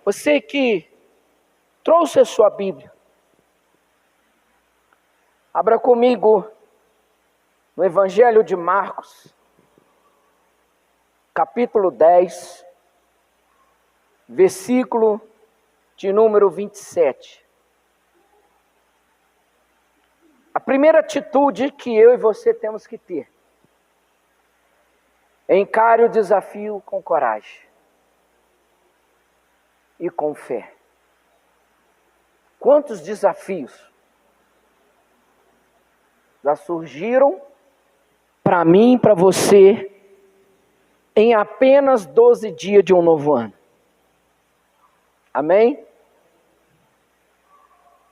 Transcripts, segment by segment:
Você que trouxe a sua Bíblia, abra comigo no Evangelho de Marcos, capítulo 10, versículo de número 27. A primeira atitude que eu e você temos que ter: encare o desafio com coragem e com fé. Quantos desafios já surgiram para mim e para você em apenas 12 dias de um novo ano? Amém?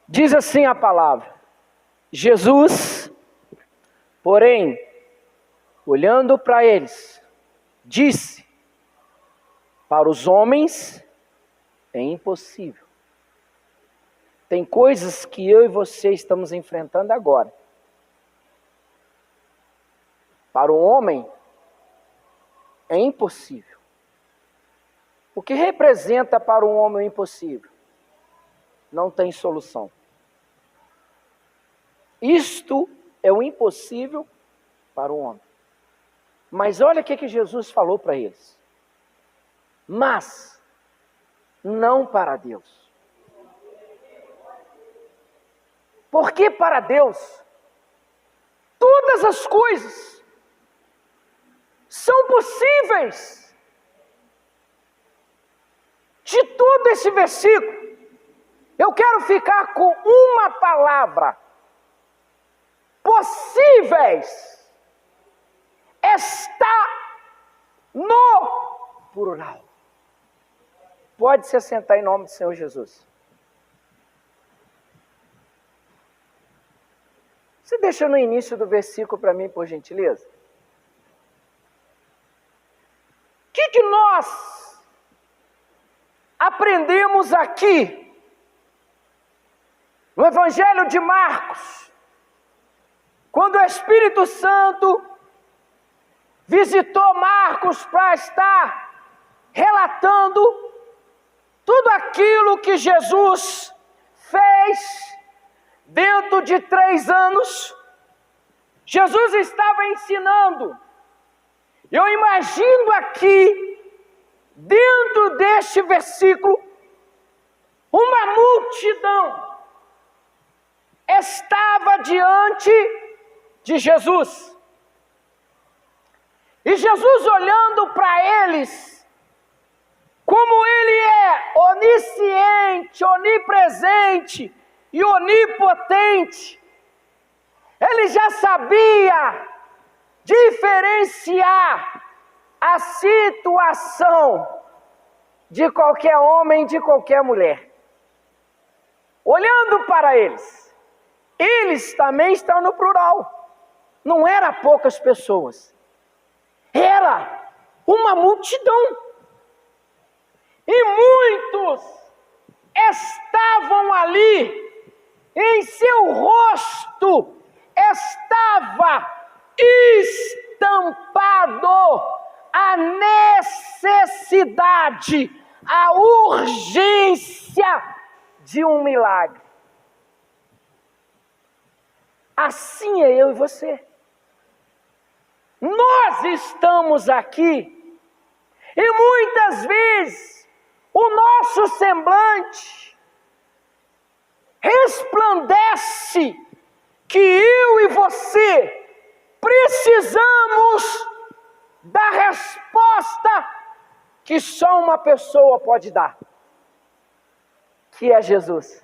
Diz assim a palavra: Jesus, porém, olhando para eles, disse: para os homens é impossível. Tem coisas que eu e você estamos enfrentando agora. Para o homem é impossível. O que representa para um homem o impossível? Não tem solução. Isto é o impossível para o homem. Mas olha o que Jesus falou para eles. Mas não para Deus. Porque para Deus todas as coisas são possíveis. De todo esse versículo, eu quero ficar com uma palavra: possíveis. Está no plural. Pode se assentar em nome do Senhor Jesus. Você deixa no início do versículo para mim, por gentileza? O que nós aprendemos aqui no Evangelho de Marcos, quando o Espírito Santo visitou Marcos para estar relatando tudo aquilo que Jesus fez dentro de 3 anos? Jesus estava ensinando. Eu imagino aqui, dentro deste versículo, uma multidão estava diante de Jesus. E Jesus, olhando para eles, como Ele é onisciente, onipresente e onipotente, Ele já sabia diferenciar a situação de qualquer homem, de qualquer mulher. Olhando para eles, eles também estão no plural. Não era poucas pessoas, era uma multidão. E muitos estavam ali, em seu rosto estava estampado a necessidade, a urgência de um milagre. Assim é eu e você. Nós estamos aqui e muitas vezes o nosso semblante resplandece que eu e você precisamos da resposta que só uma pessoa pode dar, que é Jesus.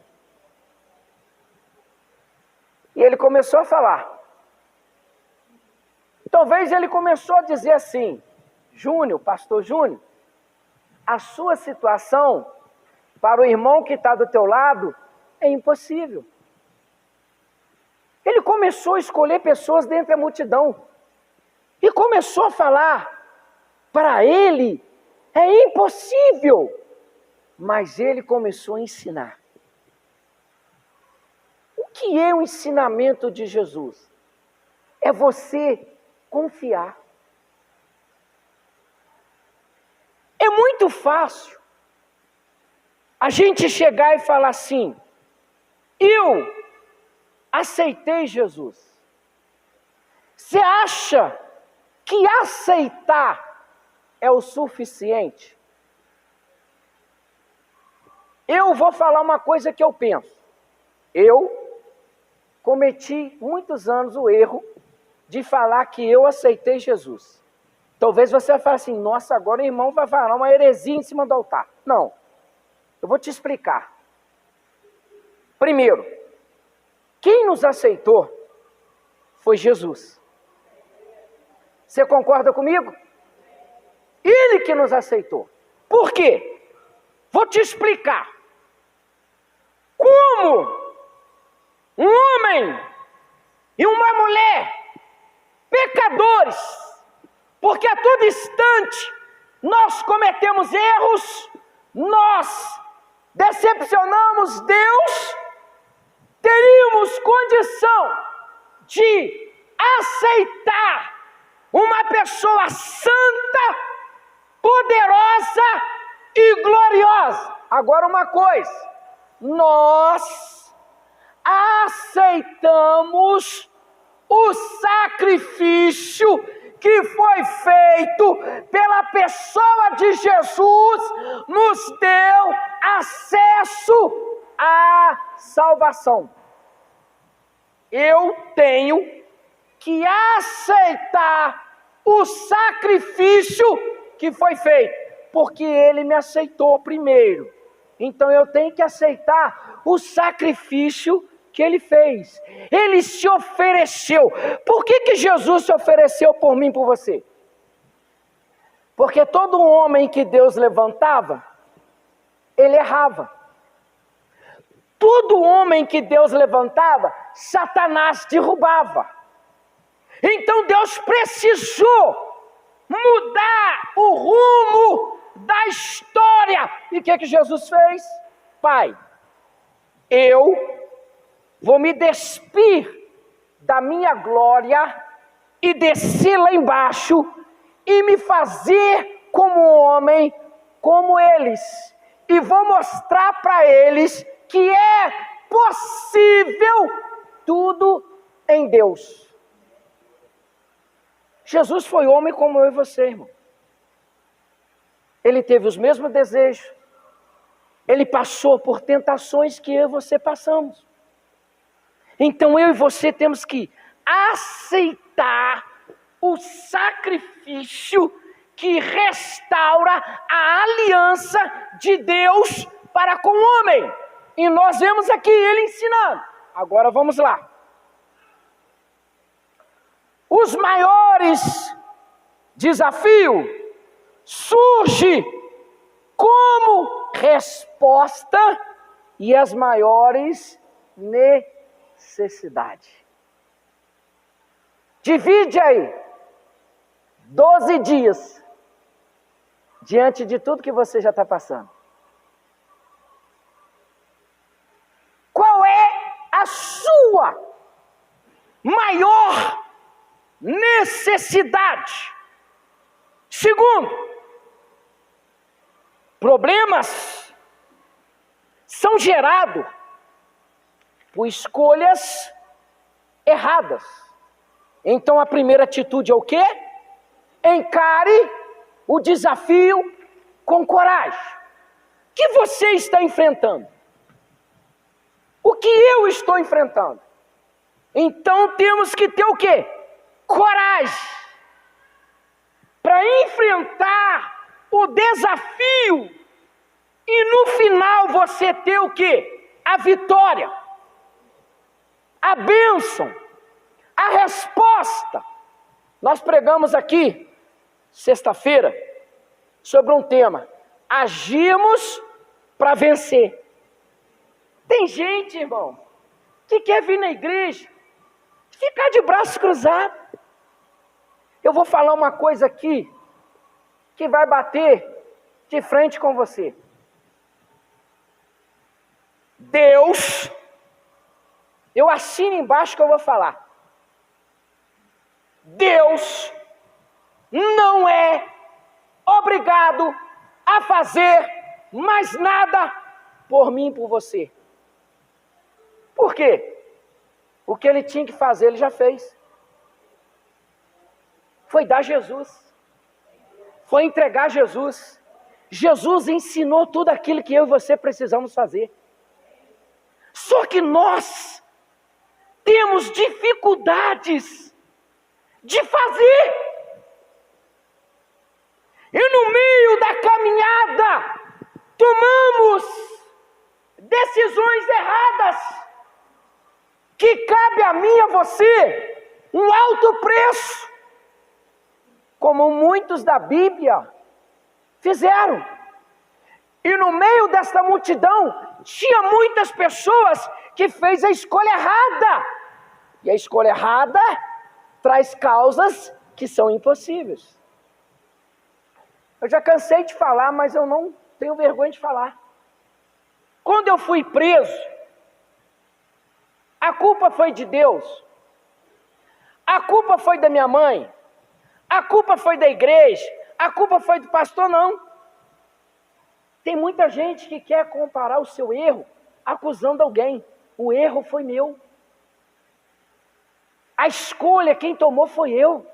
E ele começou a falar. Talvez ele começou a dizer assim: Júnior, pastor Júnior, a sua situação para o irmão que está do teu lado é impossível. Ele começou a escolher pessoas dentre a multidão e começou a falar: para ele é impossível. Mas ele começou a ensinar. O que é o ensinamento de Jesus? É você confiar. É muito fácil a gente chegar e falar assim: eu aceitei Jesus. Você acha que aceitar é o suficiente? Eu vou falar uma coisa que eu penso. Eu cometi muitos anos o erro de falar que eu aceitei Jesus. Talvez você vai falar assim: nossa, agora o irmão vai falar uma heresia em cima do altar. Não, eu vou te explicar. Primeiro, quem nos aceitou foi Jesus. Você concorda comigo? Ele que nos aceitou. Por quê? Vou te explicar. Como um homem e uma mulher, pecadores, porque a todo instante nós cometemos erros, nós decepcionamos Deus, teríamos condição de aceitar uma pessoa santa, poderosa e gloriosa. Agora uma coisa, nós aceitamos o sacrifício que foi feito pela pessoa de Jesus, nos deu acesso à salvação. Eu tenho que aceitar o sacrifício que foi feito, porque ele me aceitou primeiro. Então eu tenho que aceitar o sacrifício que ele fez. Ele se ofereceu. Por que Jesus se ofereceu por mim e por você? Porque todo homem que Deus levantava, ele errava. Todo homem que Deus levantava, Satanás derrubava. Então Deus precisou mudar o rumo da história. E o que Jesus fez? Pai, eu vou me despir da minha glória e descer lá embaixo e me fazer como homem, como eles. E vou mostrar para eles que é possível tudo em Deus. Jesus foi homem como eu e você, irmão. Ele teve os mesmos desejos. Ele passou por tentações que eu e você passamos. Então eu e você temos que aceitar o sacrifício que restaura a aliança de Deus para com o homem. E nós vemos aqui ele ensinando. Agora vamos lá. Os maiores desafios surgem como resposta e as maiores necessidades. Divide aí 12 dias diante de tudo que você já está passando. Qual é a sua maior necessidade? Segundo, problemas são gerados por escolhas erradas. Então a primeira atitude é o quê? Encare o desafio com coragem. O que você está enfrentando? O que eu estou enfrentando? Então temos que ter o quê? Coragem para enfrentar o desafio e no final você ter o quê? A vitória, a bênção, a resposta. Nós pregamos aqui, sexta-feira, sobre um tema: agimos para vencer. Tem gente, irmão, que quer vir na igreja, ficar de braços cruzados. Eu vou falar uma coisa aqui, que vai bater de frente com você. Deus, eu assino embaixo que eu vou falar. Deus não é obrigado a fazer mais nada por mim e por você. Por quê? O que ele tinha que fazer, ele já fez. Foi dar Jesus. Foi entregar Jesus. Jesus ensinou tudo aquilo que eu e você precisamos fazer. Só que nós temos dificuldades de fazer. E no meio da caminhada, tomamos decisões erradas, que cabe a mim e a você um alto preço, como muitos da Bíblia fizeram. E no meio dessa multidão, tinha muitas pessoas que fez a escolha errada. E a escolha errada traz causas que são impossíveis. Eu já cansei de falar, mas eu não tenho vergonha de falar. Quando eu fui preso, a culpa foi de Deus. A culpa foi da minha mãe. A culpa foi da igreja. A culpa foi do pastor, não. Tem muita gente que quer comparar o seu erro acusando alguém. O erro foi meu. A escolha, quem tomou foi eu.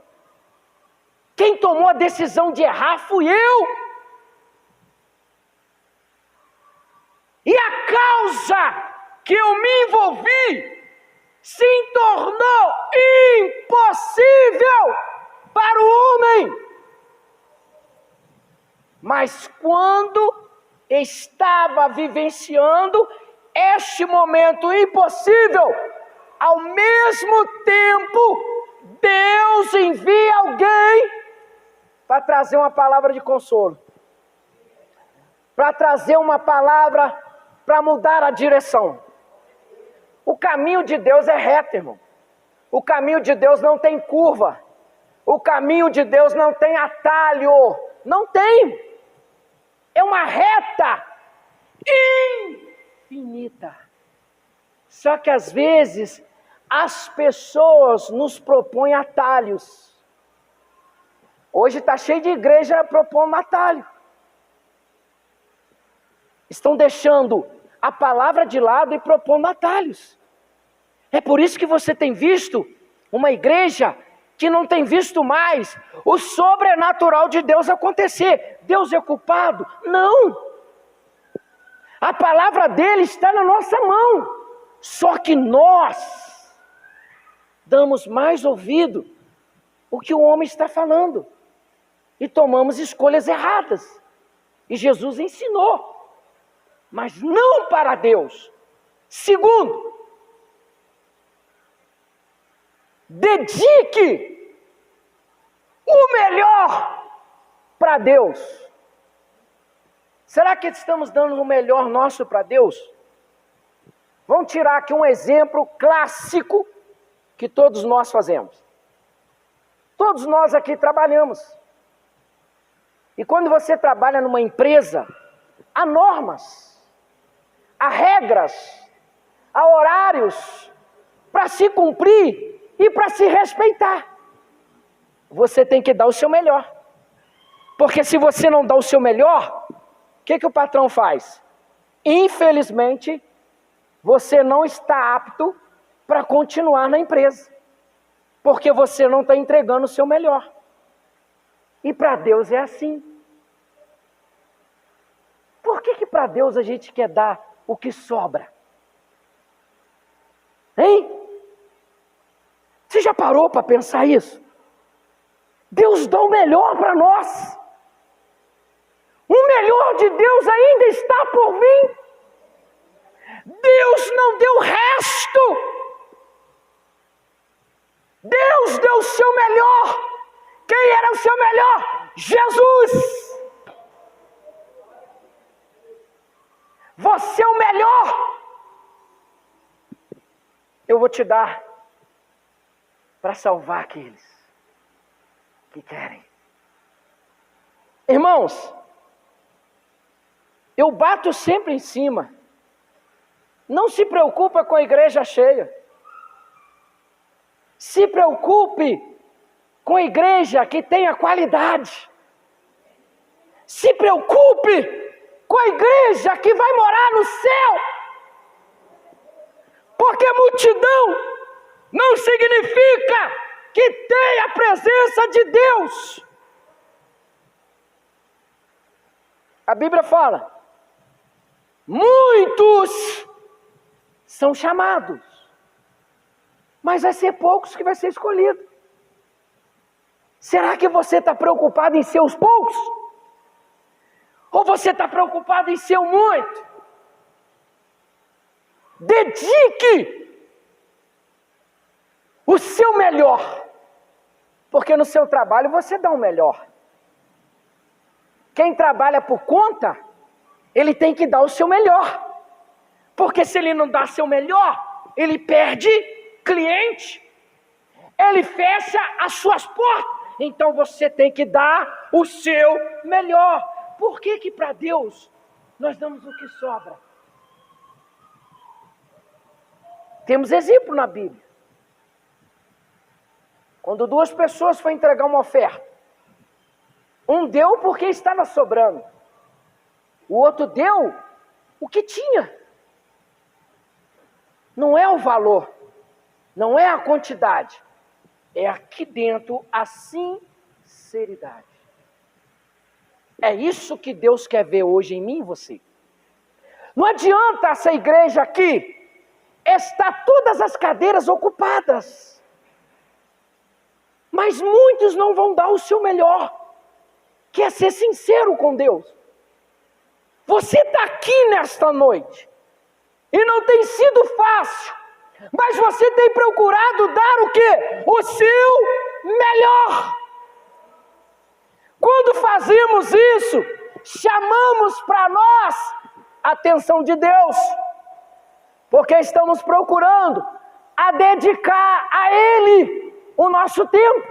Quem tomou a decisão de errar fui eu. E a causa que eu me envolvi se tornou impossível para o homem. Mas quando estava vivenciando este momento impossível, ao mesmo tempo, Deus envia alguém para trazer uma palavra de consolo, para trazer uma palavra para mudar a direção. O caminho de Deus é reto, irmão. O caminho de Deus não tem curva. O caminho de Deus não tem atalho. Não tem. É uma reta infinita. Só que às vezes as pessoas nos propõem atalhos. Hoje está cheio de igreja propondo atalho. Estão deixando a palavra de lado e propondo atalhos. É por isso que você tem visto uma igreja que não tem visto mais o sobrenatural de Deus acontecer. Deus é culpado? Não! A palavra dele está na nossa mão. Só que nós damos mais ouvido ao que o homem está falando. E tomamos escolhas erradas. E Jesus ensinou. Mas não para Deus. Segundo, dedique o melhor para Deus. Será que estamos dando o melhor nosso para Deus? Vamos tirar aqui um exemplo clássico que todos nós fazemos. Todos nós aqui trabalhamos. E quando você trabalha numa empresa, há normas, há regras, há horários para se cumprir e para se respeitar. Você tem que dar o seu melhor. Porque se você não dá o seu melhor, o que o patrão faz? Infelizmente, você não está apto para continuar na empresa. Porque você não está entregando o seu melhor. E para Deus é assim. Por que para Deus a gente quer dar o que sobra? Hein? Você já parou para pensar isso? Deus dá o melhor para nós. O melhor de Deus ainda está por vir. Deus não deu o resto. Deus deu o seu melhor. Quem era o seu melhor? Jesus. Você é o melhor. Eu vou te dar para salvar aqueles que querem. Irmãos, eu bato sempre em cima. Não se preocupa com a igreja cheia. Se preocupe com a igreja que tenha qualidade. Se preocupe com a igreja que vai morar no céu. Porque multidão não significa que tem a presença de Deus. A Bíblia fala, muitos são chamados, mas vai ser poucos que vai ser escolhido. Será que você está preocupado em ser os poucos? Ou você está preocupado em ser o muito? Dedique o seu melhor, porque no seu trabalho você dá o melhor. Quem trabalha por conta, ele tem que dar o seu melhor, porque se ele não dá seu melhor, ele perde cliente, ele fecha as suas portas. Então você tem que dar o seu melhor. Por que para Deus nós damos o que sobra? Temos exemplo na Bíblia. Quando duas pessoas foram entregar uma oferta, um deu porque estava sobrando, o outro deu o que tinha. Não é o valor, não é a quantidade, é aqui dentro a sinceridade. É isso que Deus quer ver hoje em mim e você. Não adianta essa igreja aqui estar todas as cadeiras ocupadas, mas muitos não vão dar o seu melhor, que é ser sincero com Deus. Você está aqui nesta noite, e não tem sido fácil, mas você tem procurado dar o quê? O seu melhor. Quando fazemos isso, chamamos para nós a atenção de Deus, porque estamos procurando a dedicar a Ele o nosso tempo.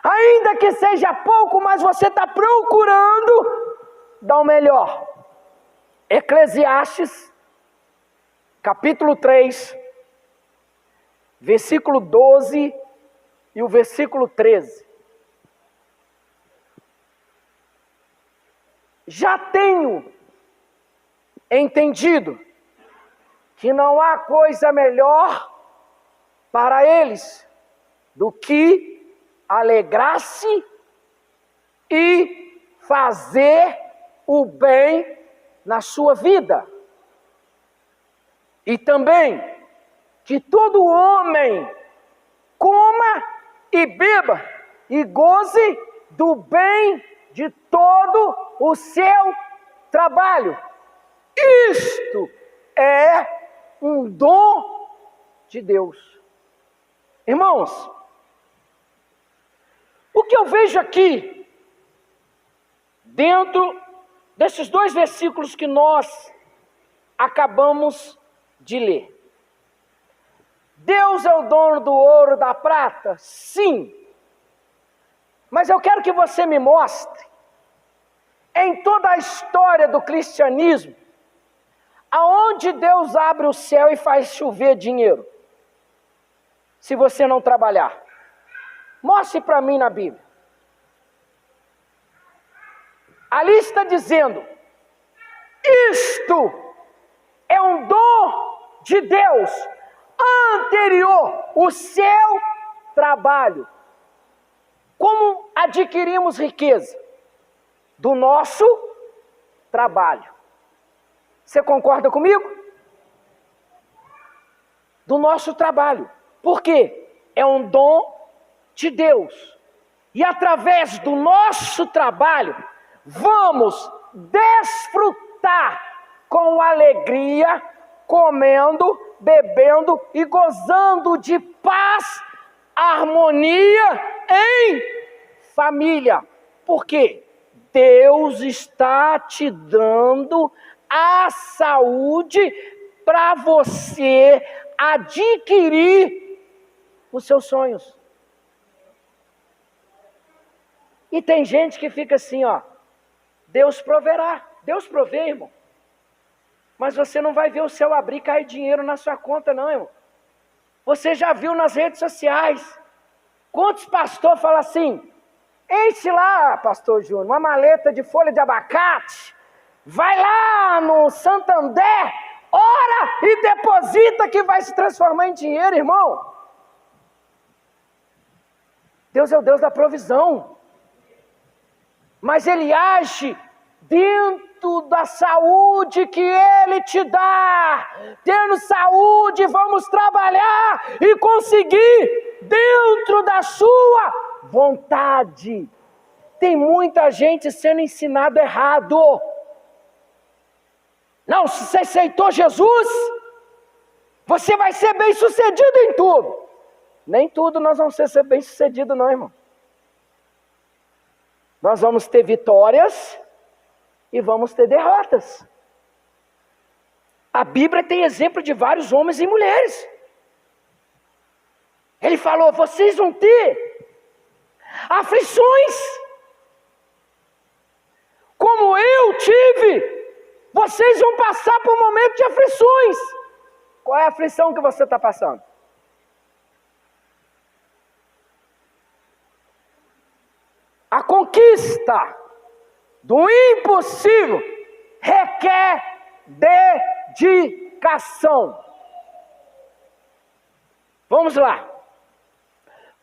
Ainda que seja pouco, mas você está procurando dar o melhor. Eclesiastes, capítulo 3, versículo 12 e o versículo 13. Já tenho entendido que não há coisa melhor para eles do que alegrar-se e fazer o bem na sua vida. E também que todo homem coma e beba e goze do bem de todo o seu trabalho. Isto é um dom de Deus. Irmãos, o que eu vejo aqui, dentro desses dois versículos que nós acabamos de ler. Deus é o dono do ouro e da prata? Sim. Mas eu quero que você me mostre, em toda a história do cristianismo, aonde Deus abre o céu e faz chover dinheiro, se você não trabalhar. Mostre para mim na Bíblia. Ali está dizendo, isto é um dom de Deus, anterior ao seu trabalho. Como adquirimos riqueza? Do nosso trabalho. Você concorda comigo? Do nosso trabalho. Por quê? É um dom de Deus. E através do nosso trabalho, vamos desfrutar com alegria, comendo, bebendo e gozando de paz, harmonia em família. Por quê? Deus está te dando a saúde para você adquirir os seus sonhos. E tem gente que fica assim, ó, Deus proverá. Deus provê, irmão. Mas você não vai ver o céu abrir e cair dinheiro na sua conta, não, irmão. Você já viu nas redes sociais. Quantos pastores falam assim, enche lá, pastor Júnior, uma maleta de folha de abacate, Vai lá no Santander, ora e deposita que vai se transformar em dinheiro, irmão. Deus é o Deus da provisão. Mas Ele age dentro da saúde que Ele te dá. Tendo saúde, vamos trabalhar e conseguir dentro da sua vontade. Tem muita gente sendo ensinado errado. Não, se você aceitou Jesus, você vai ser bem sucedido em tudo. Nem tudo nós vamos ser bem sucedido não, irmão. Nós vamos ter vitórias e vamos ter derrotas. A Bíblia tem exemplo de vários homens e mulheres. Ele falou, vocês vão ter aflições, como eu tive. Vocês vão passar por um momento de aflições. Qual é a aflição que você está passando? A conquista do impossível requer dedicação. Vamos lá.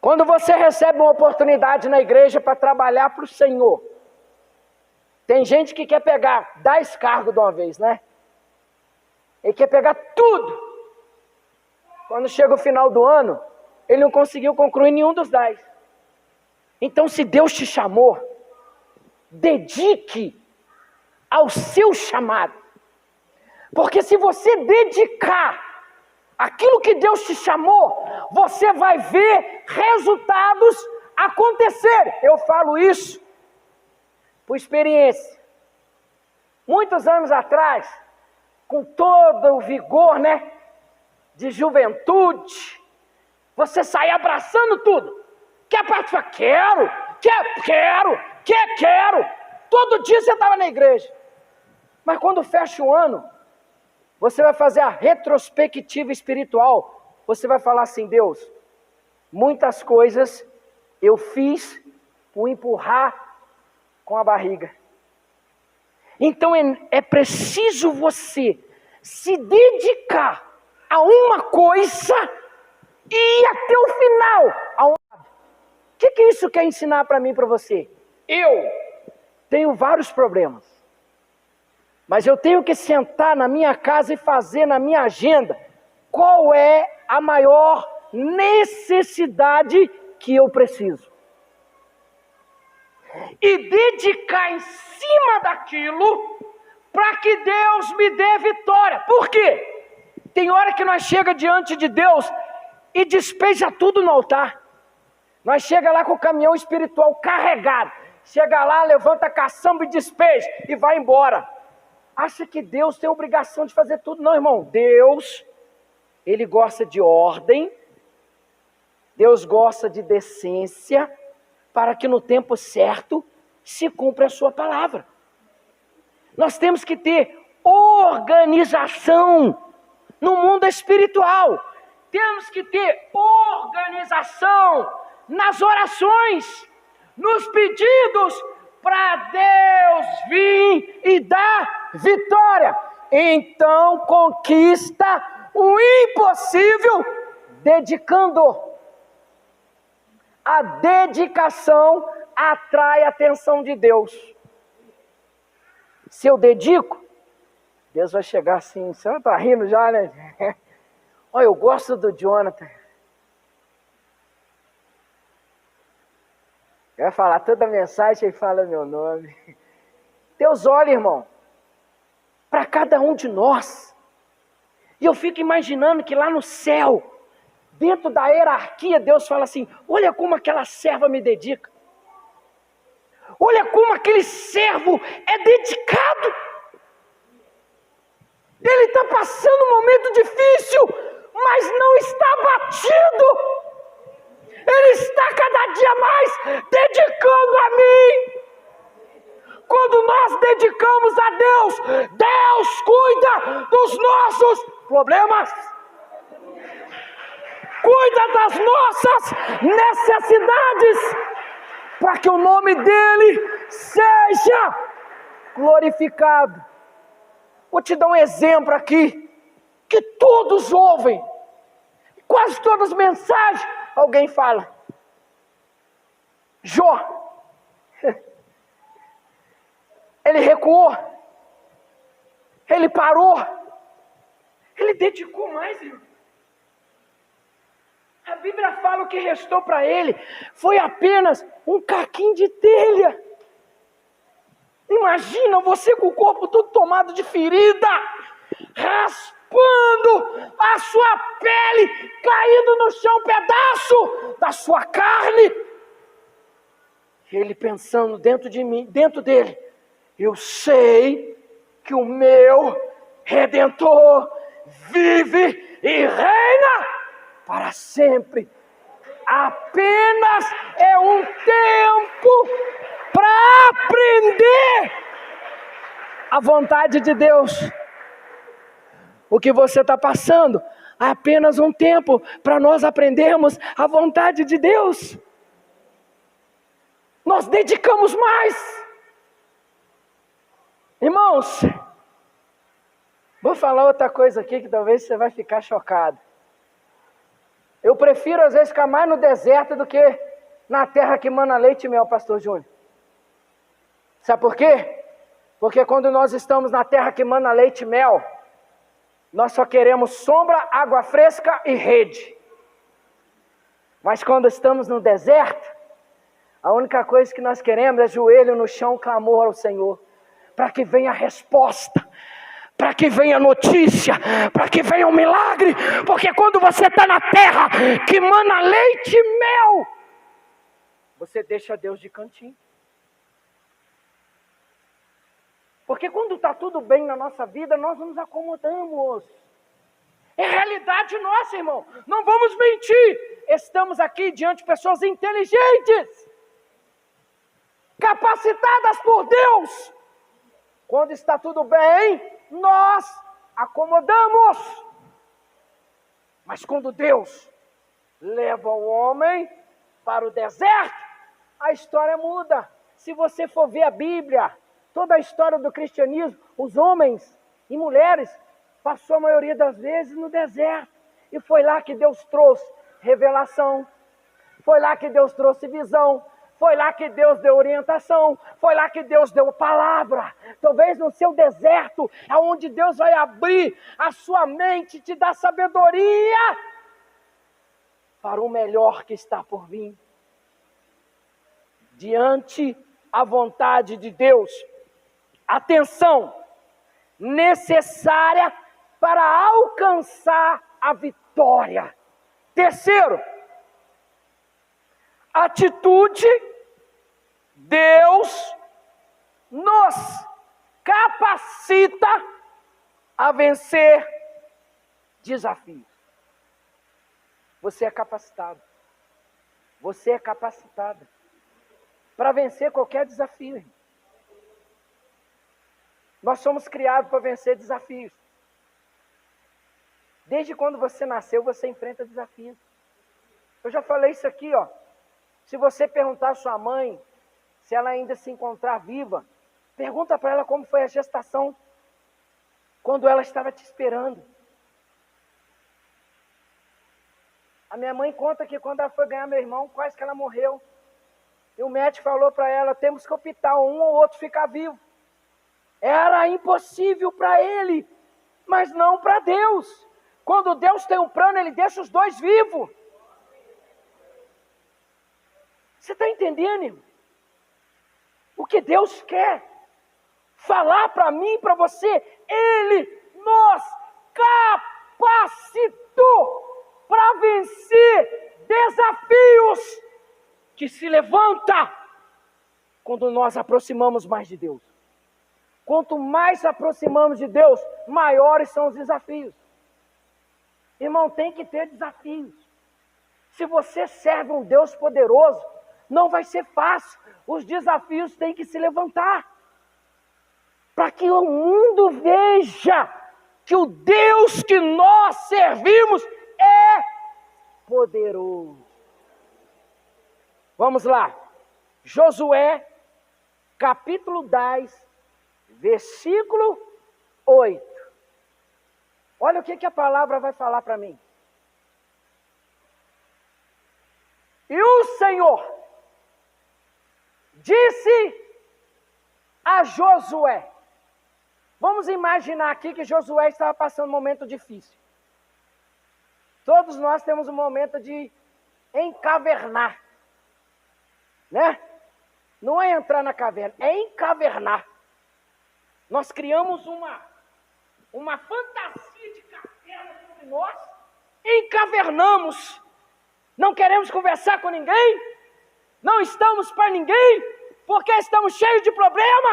Quando você recebe uma oportunidade na igreja para trabalhar para o Senhor, tem gente que quer pegar 10 cargos de uma vez, né? Ele quer pegar tudo. Quando chega o final do ano, ele não conseguiu concluir nenhum dos 10. Então, se Deus te chamou, dedique ao seu chamado. Porque se você dedicar aquilo que Deus te chamou, você vai ver resultados acontecer. Eu falo isso por experiência. Muitos anos atrás, com todo o vigor, né, de juventude, você saía abraçando tudo. Quer participar? Quero. Todo dia você estava na igreja. Mas quando fecha o ano, você vai fazer a retrospectiva espiritual. Você vai falar assim, Deus, muitas coisas eu fiz por empurrar com a barriga. Então é preciso você se dedicar a uma coisa e ir até o final. O que isso quer ensinar para mim e para você? Eu tenho vários problemas, mas eu tenho que sentar na minha casa e fazer na minha agenda qual é a maior necessidade que eu preciso. E dedicar em cima daquilo para que Deus me dê vitória. Por quê? Tem hora que nós chega diante de Deus e despeja tudo no altar. Nós chega lá com o caminhão espiritual carregado. Chega lá, levanta a caçamba e despeja e vai embora. Acha que Deus tem a obrigação de fazer tudo? Não, irmão. Deus, Ele gosta de ordem. Deus gosta de decência, para que no tempo certo se cumpra a sua palavra. Nós temos que ter organização no mundo espiritual. Temos que ter organização nas orações, nos pedidos, para Deus vir e dar vitória. Então conquista o impossível dedicando. A dedicação atrai a atenção de Deus. Se eu dedico, Deus vai chegar assim, você não está rindo já, né? Olha, eu gosto do Jonathan. Vai falar toda a mensagem e fala meu nome. Deus olha, irmão, para cada um de nós. E eu fico imaginando que lá no céu, dentro da hierarquia, Deus fala assim, olha como aquela serva me dedica. Olha como aquele servo é dedicado. Ele está passando um momento difícil, mas não está abatido. Ele está cada dia mais dedicando a mim. Quando nós dedicamos a Deus, Deus cuida dos nossos problemas. Cuida das nossas necessidades, para que o nome dele seja glorificado. Vou te dar um exemplo aqui, que todos ouvem, quase todas as mensagens, alguém fala, Jó, ele recuou, ele parou, ele dedicou mais, irmão. A Bíblia fala o que restou para ele foi apenas um caquinho de telha. Imagina você com o corpo todo tomado de ferida, raspando a sua pele, caindo no chão, pedaço da sua carne. Ele pensando dentro de mim, dentro dele, eu sei que o meu Redentor vive e reina para sempre. Apenas é um tempo para aprender a vontade de Deus. O que você está passando é apenas um tempo para nós aprendermos a vontade de Deus. Nós dedicamos mais. Irmãos, vou falar outra coisa aqui que talvez você vai ficar chocado. Eu prefiro às vezes ficar mais no deserto do que na terra que mana leite e mel, pastor Júnior. Sabe por quê? Porque quando nós estamos na terra que mana leite e mel, nós só queremos sombra, água fresca e rede. Mas quando estamos no deserto, a única coisa que nós queremos é joelho no chão, clamor ao Senhor, para que venha a resposta, para que venha a notícia, para que venha um milagre, porque quando você está na terra que mana leite e mel, você deixa Deus de cantinho. Porque quando está tudo bem na nossa vida, nós nos acomodamos. É realidade nossa, irmão. Não vamos mentir. Estamos aqui diante de pessoas inteligentes, capacitadas por Deus. Quando está tudo bem, nós acomodamos. Mas quando Deus leva o homem para o deserto, a história muda. Se você for ver a Bíblia, toda a história do cristianismo, os homens e mulheres passou a maioria das vezes no deserto. E foi lá que Deus trouxe revelação, foi lá que Deus trouxe visão, foi lá que Deus deu orientação, foi lá que Deus deu palavra. Talvez no seu deserto é onde Deus vai abrir a sua mente, te dar sabedoria para o melhor que está por vir. Diante a vontade de Deus, atenção necessária para alcançar a vitória. Terceiro, atitude, Deus nos capacita a vencer desafios. Você é capacitado. Você é capacitada para vencer qualquer desafio. Nós somos criados para vencer desafios. Desde quando você nasceu, você enfrenta desafios. Eu já falei isso aqui, ó. Se você perguntar à sua mãe, se ela ainda se encontrar viva, pergunta para ela como foi a gestação, quando ela estava te esperando. A minha mãe conta que quando ela foi ganhar meu irmão, quase que ela morreu. E o médico falou para ela, temos que optar, um ou outro ficar vivo. Era impossível para ele, mas não para Deus. Quando Deus tem um plano, Ele deixa os dois vivos. Você está entendendo, irmão? O que Deus quer falar para mim e para você, Ele nos capacitou para vencer desafios que se levantam quando nós aproximamos mais de Deus. Quanto mais aproximamos de Deus, maiores são os desafios. Irmão, tem que ter desafios. Se você serve um Deus poderoso, não vai ser fácil. Os desafios têm que se levantar. Para que o mundo veja que o Deus que nós servimos é poderoso. Vamos lá. Josué, capítulo 10, versículo 8. Olha o que a palavra vai falar para mim. E o Senhor disse a Josué. Vamos imaginar aqui que Josué estava passando um momento difícil. Todos nós temos um momento de encavernar, né? Não é entrar na caverna, é encavernar. Nós criamos uma fantasia de caverna sobre nós, encavernamos. Não queremos conversar com ninguém, não estamos para ninguém, porque estamos cheios de problema.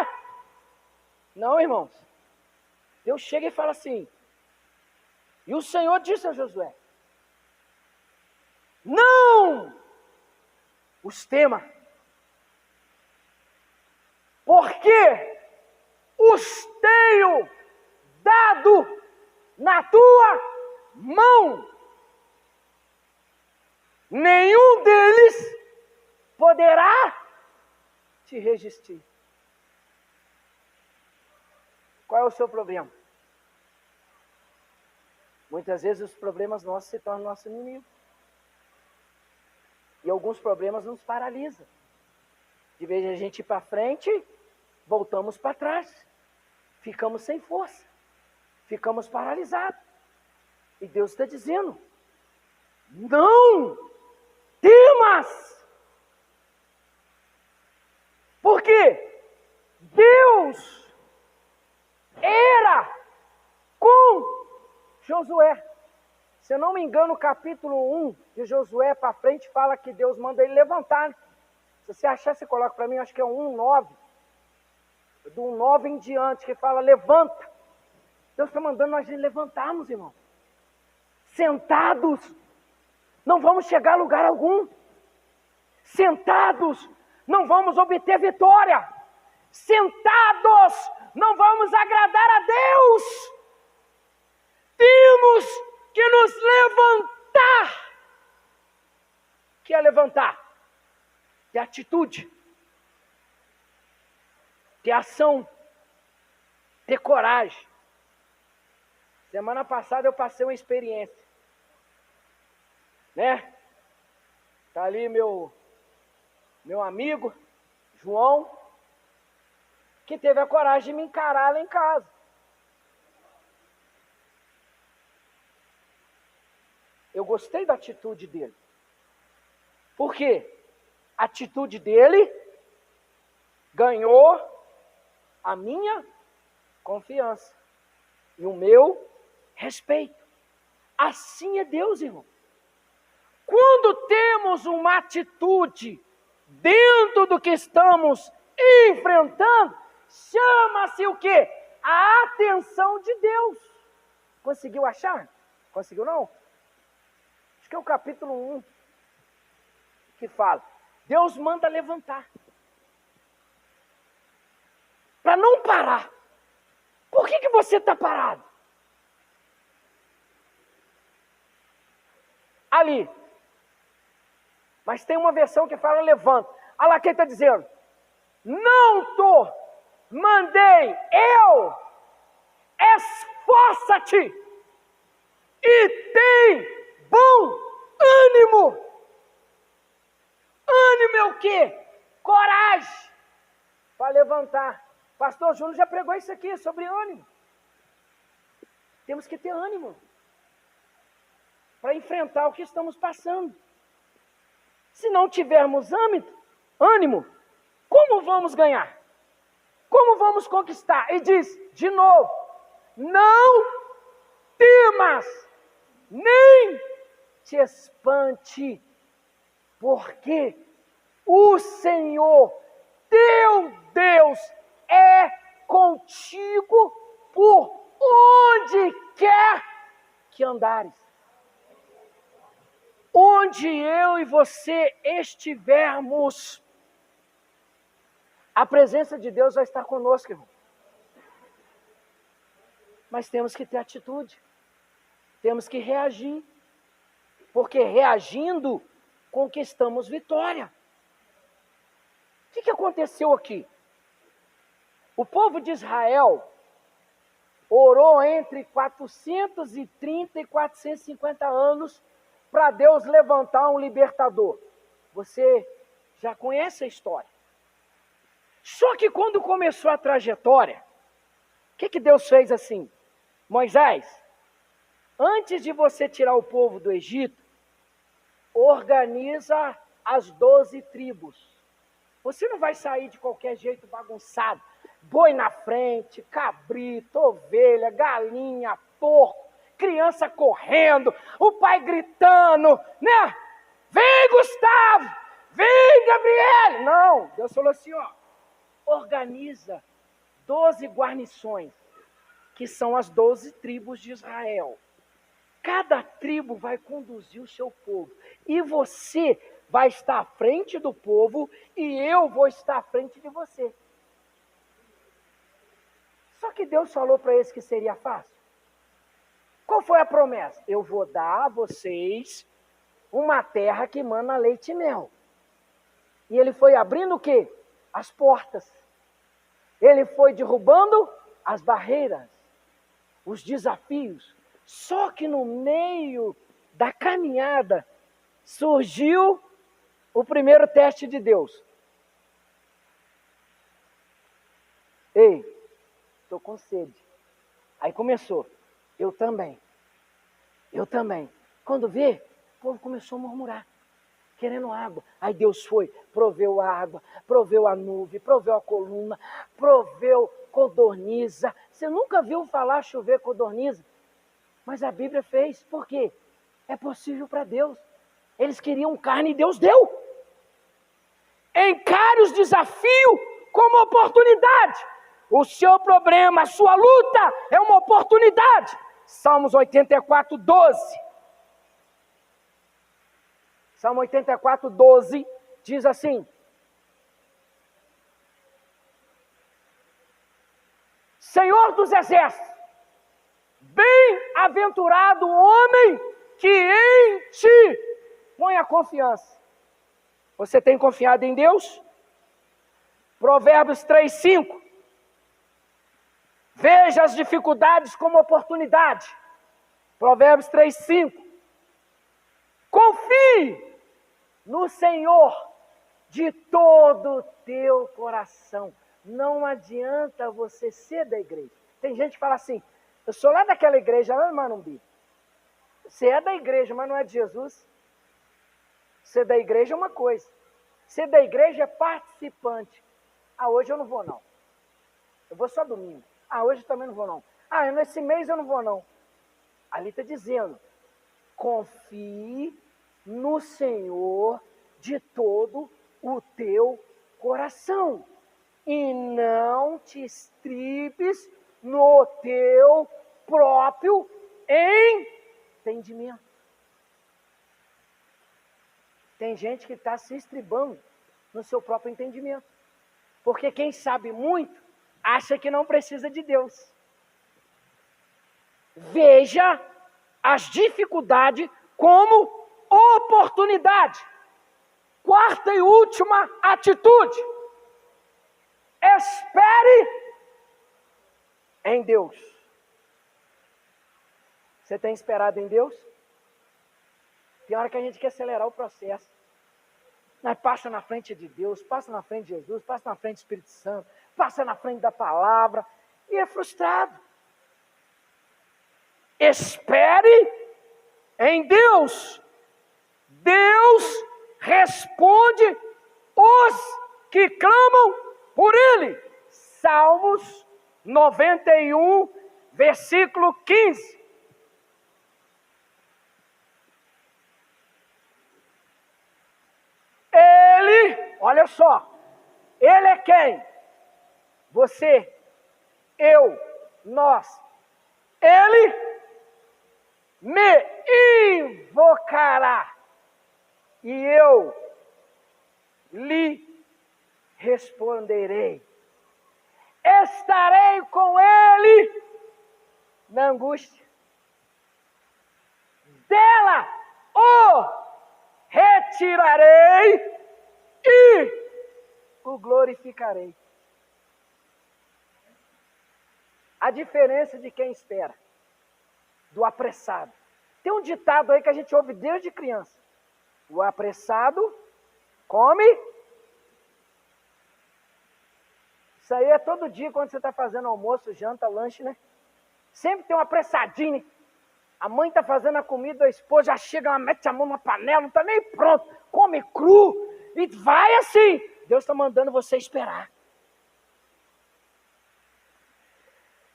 Não, irmãos. Deus chega e fala assim, e o Senhor disse a Josué, não os tema, porque os tenho dado na tua mão. Nenhum deles poderá te resistir. Qual é o seu problema? Muitas vezes os problemas nossos se tornam nosso inimigo. E alguns problemas nos paralisam. De vez de a gente ir para frente, voltamos para trás. Ficamos sem força. Ficamos paralisados. E Deus está dizendo, não temas. Porque Deus era com Josué. Se eu não me engano, o capítulo 1 de Josué para frente fala que Deus manda ele levantar. Se você achar, você coloca para mim, acho que é 1:9. Do 1:9 em diante, que fala, levanta. Deus está mandando nós levantarmos, irmão. Sentados, não vamos chegar a lugar algum. Sentados, não vamos obter vitória. Sentados, não vamos agradar a Deus. Temos que nos levantar. O que é levantar? Ter atitude, ter ação, ter coragem. Semana passada eu passei uma experiência, né? Tá ali meu amigo, João, que teve a coragem de me encarar lá em casa. Eu gostei da atitude dele. Por quê? A atitude dele ganhou a minha confiança e o meu respeito. Assim é Deus, irmão. Quando temos uma atitude dentro do que estamos enfrentando, chama-se o quê? A atenção de Deus. Conseguiu achar? Conseguiu não? Acho que é o capítulo 1 que fala. Deus manda levantar. Para não parar. Por que você está parado? Ali. Mas tem uma versão que fala levanta. Olha lá quem está dizendo. Não tô, mandei eu. Esforça-te. E tem bom ânimo. Ânimo é o quê? Coragem. Para levantar. Pastor Júnior já pregou isso aqui, sobre ânimo. Temos que ter ânimo. Para enfrentar o que estamos passando. Se não tivermos ânimo, como vamos ganhar? Como vamos conquistar? E diz, de novo, não temas, nem te espante, porque o Senhor, teu Deus, é contigo por onde quer que andares. Onde eu e você estivermos, a presença de Deus vai estar conosco, irmão. Mas temos que ter atitude. Temos que reagir. Porque reagindo, conquistamos vitória. O que aconteceu aqui? O povo de Israel orou entre 430 e 450 anos para Deus levantar um libertador. Você já conhece a história. Só que quando começou a trajetória, o que Deus fez assim? Moisés, antes de você tirar o povo do Egito, organiza as 12 tribos. Você não vai sair de qualquer jeito bagunçado. Boi na frente, cabrito, ovelha, galinha, porco, criança correndo, o pai gritando, né? Vem, Gustavo! Vem, Gabriel! Não, Deus falou assim, ó, organiza 12 guarnições, que são as 12 tribos de Israel. Cada tribo vai conduzir o seu povo. E você vai estar à frente do povo e eu vou estar à frente de você. Só que Deus falou para eles que seria fácil. Qual foi a promessa? Eu vou dar a vocês uma terra que mana leite e mel. E ele foi abrindo o quê? As portas. Ele foi derrubando as barreiras, os desafios. Só que no meio da caminhada surgiu o primeiro teste de Deus. Ei, estou com sede. Aí começou. Eu também. Quando vê, o povo começou a murmurar, querendo água. Aí Deus foi, proveu a água, proveu a nuvem, proveu a coluna, proveu codorniza. Você nunca viu falar chover codorniza? Mas a Bíblia fez. Por quê? É possível para Deus. Eles queriam carne e Deus deu. Encare os desafios como oportunidade. O seu problema, a sua luta é uma oportunidade. Salmos 84, 12. Salmo 84, 12 diz assim: Senhor dos exércitos, bem-aventurado o homem que em ti põe a confiança. Você tem confiado em Deus? Provérbios 3, 5. Veja as dificuldades como oportunidade. Provérbios 3, 5. Confie no Senhor de todo o teu coração. Não adianta você ser da igreja. Tem gente que fala assim, eu sou lá daquela igreja, lá no Manumbi. Você é da igreja, mas não é de Jesus. Ser da igreja é uma coisa. Ser da igreja é participante. Ah, hoje eu não vou não. Eu vou só domingo. Ah, hoje eu também não vou não. Ah, nesse mês eu não vou não. Ali está dizendo, confie no Senhor de todo o teu coração. E não te estribes no teu próprio entendimento. Tem gente que está se estribando no seu próprio entendimento. Porque quem sabe muito, acha que não precisa de Deus. Veja as dificuldades como oportunidade. Quarta e última atitude. Espere em Deus. Você tem esperado em Deus? Tem hora que a gente quer acelerar o processo. Nós passa na frente de Deus, passa na frente de Jesus, passa na frente do Espírito Santo, passa na frente da palavra e é frustrado. Espere em Deus. Deus responde os que clamam por Ele. Salmos 91, versículo 15. Ele, olha só, Ele é quem? Você, eu, nós. Ele me invocará e eu lhe responderei. Estarei com ele na angústia. Dela o retirarei e o glorificarei. a diferença de quem espera, do apressado. Tem um ditado aí que a gente ouve desde criança. O apressado come. Isso aí é todo dia quando você está fazendo almoço, janta, lanche, né? Sempre tem um apressadinho. A mãe está fazendo a comida, a esposa já chega, ela mete a mão na panela, não está nem pronto. Come cru e vai assim. Deus está mandando você esperar.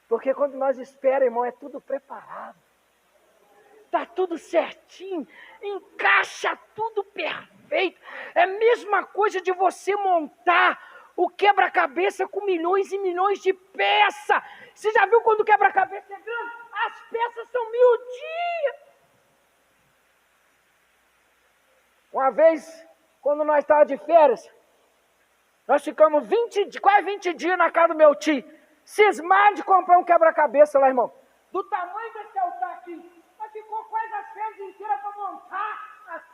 Porque quando nós esperamos, irmão, é tudo preparado. Está tudo certinho, encaixa tudo perfeito. É a mesma coisa de você montar o quebra-cabeça com milhões e milhões de peças. Você já viu quando o quebra-cabeça é grande? As peças são miudinhas. Uma vez, quando nós estávamos de férias, nós ficamos quase 20 dias na casa do meu tio. Cismado de comprar um quebra-cabeça lá, irmão. Do tamanho desse altar aqui. Mas ficou quase as férias inteiras para montar.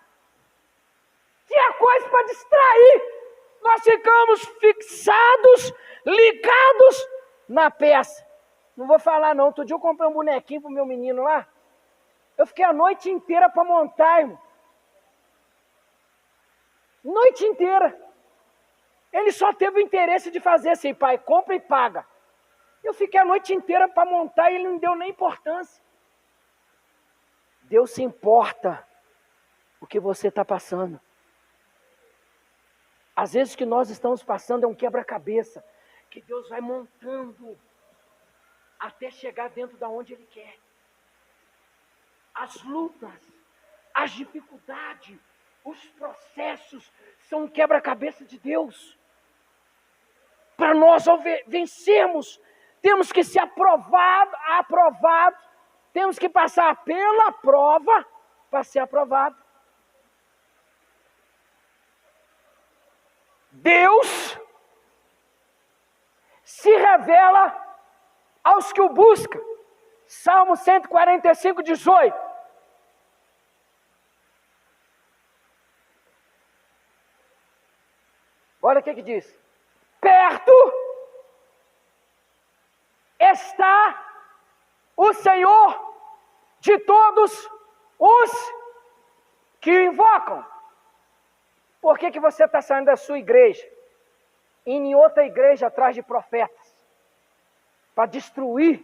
Tinha coisa para distrair. Nós ficamos fixados, ligados na peça. Não vou falar não. Outro dia eu comprei um bonequinho pro meu menino lá. Eu fiquei a noite inteira para montar, irmão. Noite inteira. Ele só teve o interesse de fazer assim, pai, compra e paga. Eu fiquei a noite inteira para montar e ele não deu nem importância. Deus se importa o que você está passando. Às vezes o que nós estamos passando é um quebra-cabeça, que Deus vai montando até chegar dentro da onde Ele quer. As lutas, as dificuldades, os processos são um quebra-cabeça de Deus. Para nós vencermos, temos que ser aprovados, temos que passar pela prova para ser aprovado. Deus se revela aos que o buscam. Salmo 145, 18. Olha o que diz. Perto está o Senhor de todos os que o invocam. Por que você está saindo da sua igreja, indo em outra igreja atrás de profetas? Para destruir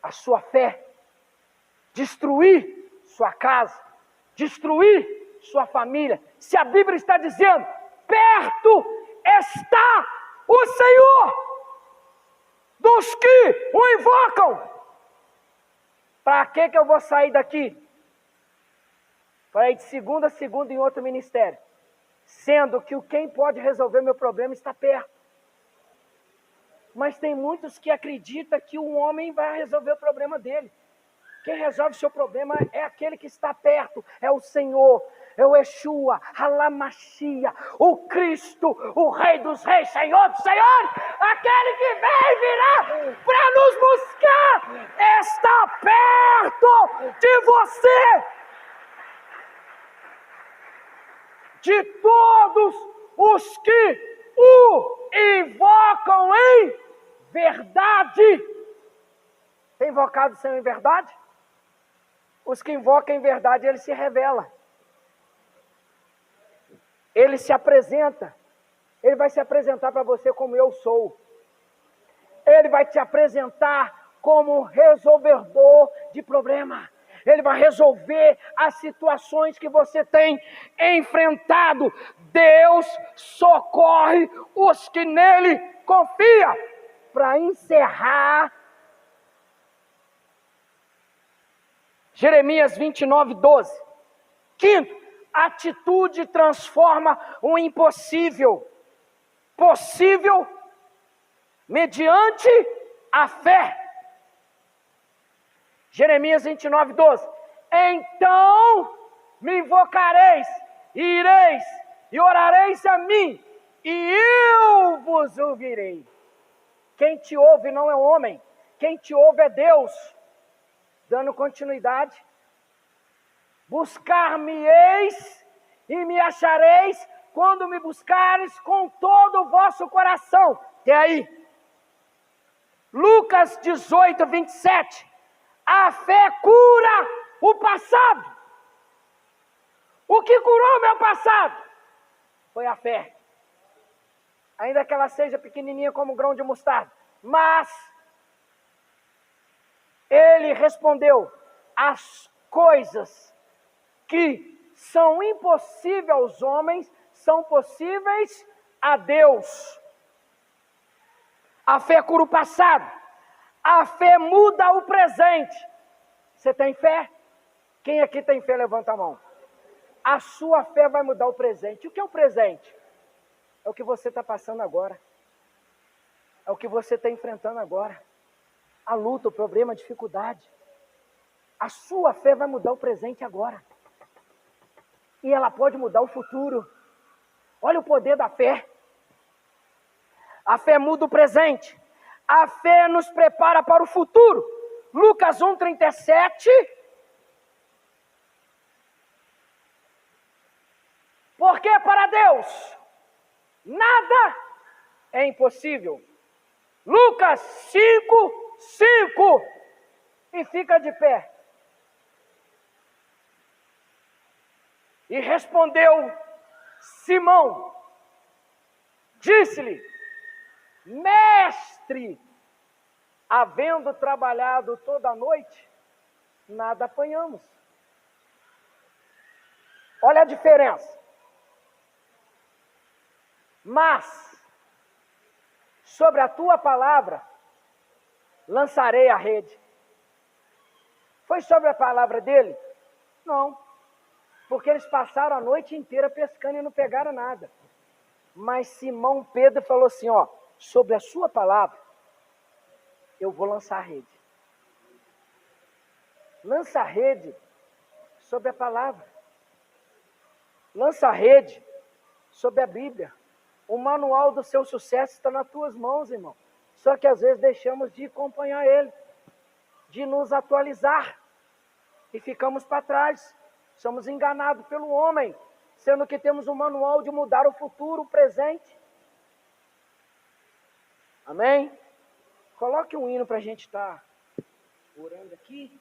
a sua fé, destruir sua casa, destruir sua família. Se a Bíblia está dizendo, perto está o Senhor dos que o invocam. Para que eu vou sair daqui? Para ir de segunda a segunda em outro ministério. Sendo que quem pode resolver meu problema está perto. Mas tem muitos que acreditam que o homem vai resolver o problema dele. Quem resolve o seu problema é aquele que está perto. É o Senhor, é o Yeshua, Halamashia, o Cristo, o Rei dos Reis, Senhor dos Senhores. Aquele que vem virá para nos buscar. Está perto de você. De todos os que o invocam em verdade. Tem invocado o Senhor em verdade? Os que invocam em verdade, Ele se revela. Ele se apresenta. Ele vai se apresentar para você como eu sou. Ele vai te apresentar como resolvedor de problema. Ele vai resolver as situações que você tem enfrentado. Deus socorre os que nele confiam. Para encerrar, Jeremias 29, 12. Quinto, atitude transforma o impossível possível mediante a fé. Jeremias 29, 12. Então me invocareis, e ireis, e orareis a mim, e eu vos ouvirei. Quem te ouve não é homem, quem te ouve é Deus. Dando continuidade. Buscar-me-eis e me achareis quando me buscares com todo o vosso coração. E aí? Lucas 18, 27. A fé cura o passado. O que curou meu passado foi a fé. Ainda que ela seja pequenininha como um grão de mostarda. Mas ele respondeu: as coisas que são impossíveis aos homens são possíveis a Deus. A fé cura o passado. A fé muda o presente. Você tem fé? Quem aqui tem fé, levanta a mão. A sua fé vai mudar o presente. O que é o presente? É o que você está passando agora. É o que você está enfrentando agora. A luta, o problema, a dificuldade. A sua fé vai mudar o presente agora. E ela pode mudar o futuro. Olha o poder da fé. A fé muda o presente. A fé nos prepara para o futuro. Lucas 1,37. Porque para Deus nada é impossível. Lucas 5:5. E fica de pé. E respondeu Simão, disse-lhe: Mestre, havendo trabalhado toda a noite, nada apanhamos. Olha a diferença. Mas, sobre a tua palavra, lançarei a rede. Foi sobre a palavra dele? Não. Porque eles passaram a noite inteira pescando e não pegaram nada. Mas Simão Pedro falou assim, ó, sobre a sua palavra, eu vou lançar a rede. Lança a rede sobre a palavra. Lança a rede sobre a Bíblia. O manual do seu sucesso está nas tuas mãos, irmão. Só que às vezes deixamos de acompanhar ele, de nos atualizar. E ficamos para trás. Somos enganados pelo homem, sendo que temos um manual de mudar o futuro, o presente. Amém? Coloque um hino para a gente estar orando aqui.